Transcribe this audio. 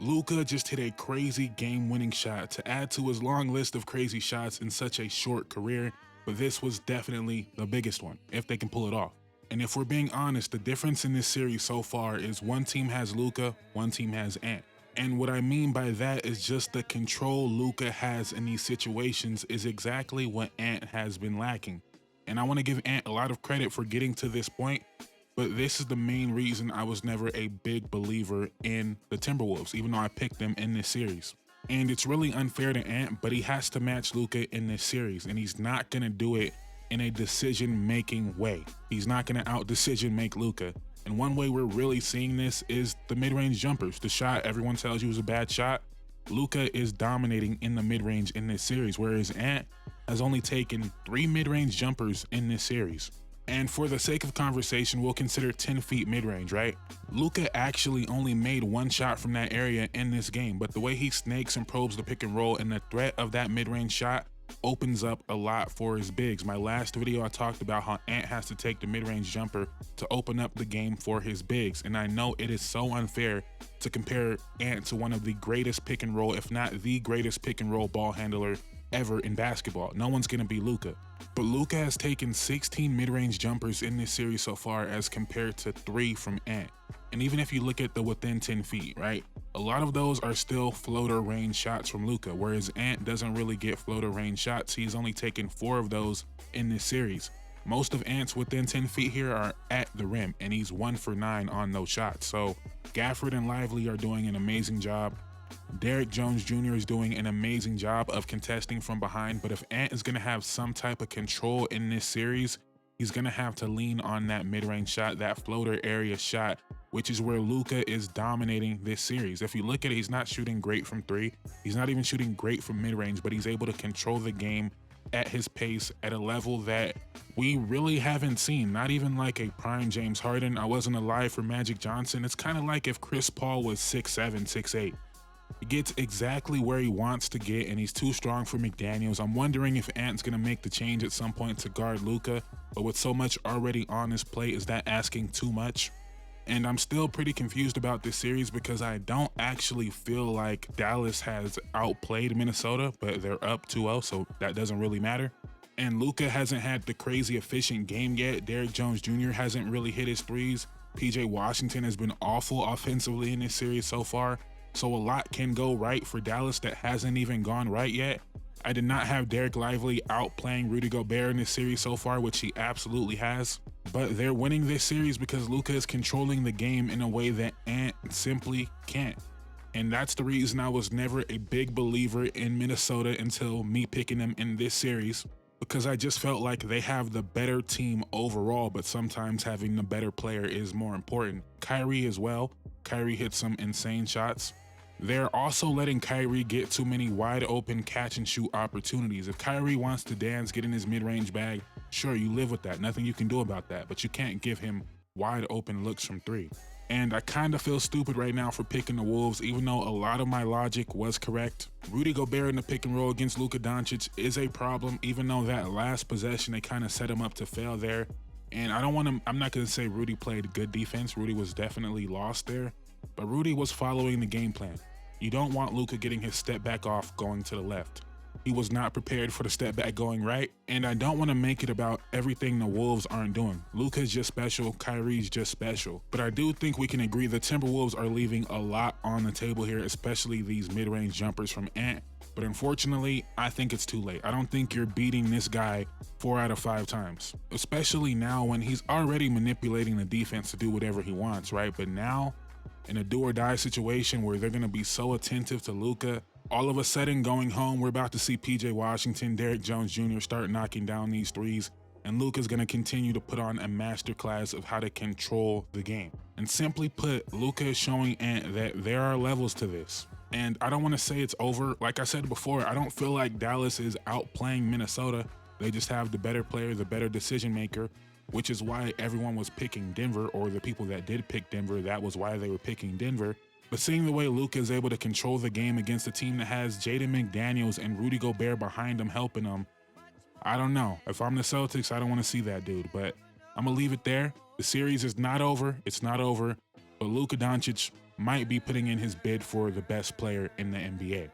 Luka just hit a crazy game-winning shot to add to his long list of crazy shots in such a short career, but this was definitely the biggest one, if they can pull it off. And if we're being honest, the difference in this series so far is one team has Luka, one team has Ant. And what I mean by that is just the control Luka has in these situations is exactly what Ant has been lacking. And I want to give Ant a lot of credit for getting to this point, but this is the main reason I was never a big believer in the Timberwolves, even though I picked them in this series. And it's really unfair to Ant, but he has to match Luka in this series, and he's not going to do it in a decision-making way. He's not going to out-decision make Luka. And one way we're really seeing this is the mid-range jumpers. The shot everyone tells you is a bad shot. Luka is dominating in the mid-range in this series, whereas Ant has only taken 3 mid-range jumpers in this series. And for the sake of conversation, we'll consider 10 feet mid-range, right? Luka actually only made 1 shot from that area in this game, but the way he snakes and probes the pick and roll and the threat of that mid-range shot opens up a lot for his bigs. My last video, I talked about how Ant has to take the mid-range jumper to open up the game for his bigs, and I know it is so unfair to compare Ant to one of the greatest pick and roll, if not the greatest pick and roll ball handler ever in basketball. No one's gonna be Luka. But Luka has taken 16 mid-range jumpers in this series so far as compared to 3 from Ant. And even if you look at the within 10 feet, right? A lot of those are still floater range shots from Luka, whereas Ant doesn't really get floater range shots. He's only taken 4 of those in this series. Most of Ant's within 10 feet here are at the rim, and he's 1 for 9 on those shots. So Gafford and Lively are doing an amazing job. Derrick Jones Jr. is doing an amazing job of contesting from behind, but if Ant is going to have some type of control in this series, he's going to have to lean on that mid-range shot, that floater area shot, which is where Luka is dominating this series. If you look at it, he's not shooting great from 3. He's not even shooting great from mid-range, but he's able to control the game at his pace at a level that we really haven't seen. Not even like a prime James Harden. I wasn't alive for Magic Johnson. It's kind of like if Chris Paul was 6'7", 6'8". He gets exactly where he wants to get, and he's too strong for McDaniels. I'm wondering if Ant's gonna make the change at some point to guard Luka, but with so much already on his plate, is that asking too much? And I'm still pretty confused about this series because I don't actually feel like Dallas has outplayed Minnesota, but they're up 2-0, so that doesn't really matter. And Luka hasn't had the crazy efficient game yet. Derrick Jones Jr. hasn't really hit his threes. PJ Washington has been awful offensively in this series so far. So a lot can go right for Dallas that hasn't even gone right yet. I did not have Derek Lively outplaying Rudy Gobert in this series so far, which he absolutely has. But they're winning this series because Luka is controlling the game in a way that Ant simply can't. And that's the reason I was never a big believer in Minnesota until me picking them in this series, because I just felt like they have the better team overall, but sometimes having the better player is more important. Kyrie as well. Kyrie hit some insane shots. They're also letting Kyrie get too many wide open catch and shoot opportunities. If Kyrie wants to dance, get in his mid-range bag, sure, you live with that. Nothing you can do about that, but you can't give him wide open looks from 3. And I kind of feel stupid right now for picking the Wolves, even though a lot of my logic was correct. Rudy Gobert in the pick and roll against Luka Doncic is a problem, even though that last possession, they kind of set him up to fail there. And I'm not going to say Rudy played good defense. Rudy was definitely lost there, but Rudy was following the game plan. You don't want Luka getting his step back off going to the left. He was not prepared for the step back going right, and I don't want to make it about everything the Wolves aren't doing. Luka's just special, Kyrie's just special. But I do think we can agree the Timberwolves are leaving a lot on the table here, especially these mid-range jumpers from Ant. But unfortunately, I think it's too late. I don't think you're beating this guy 4 out of 5 times, especially now when he's already manipulating the defense to do whatever he wants, right? But now, in a do or die situation where they're going to be so attentive to Luka, all of a sudden going home, we're about to see PJ Washington, Derrick Jones Jr. start knocking down these threes, and Luka's going to continue to put on a masterclass of how to control the game. And simply put, Luka is showing Ant that there are levels to this. And I don't want to say it's over. Like I said before, I don't feel like Dallas is outplaying Minnesota. They just have the better player, the better decision maker, which is why everyone was picking Denver, or the people that did pick Denver, that was why they were picking Denver. But seeing the way Luka is able to control the game against a team that has Jaden McDaniels and Rudy Gobert behind him helping him, I don't know. If I'm the Celtics, I don't want to see that dude, but I'm going to leave it there. The series is not over. It's not over. But Luka Doncic might be putting in his bid for the best player in the NBA.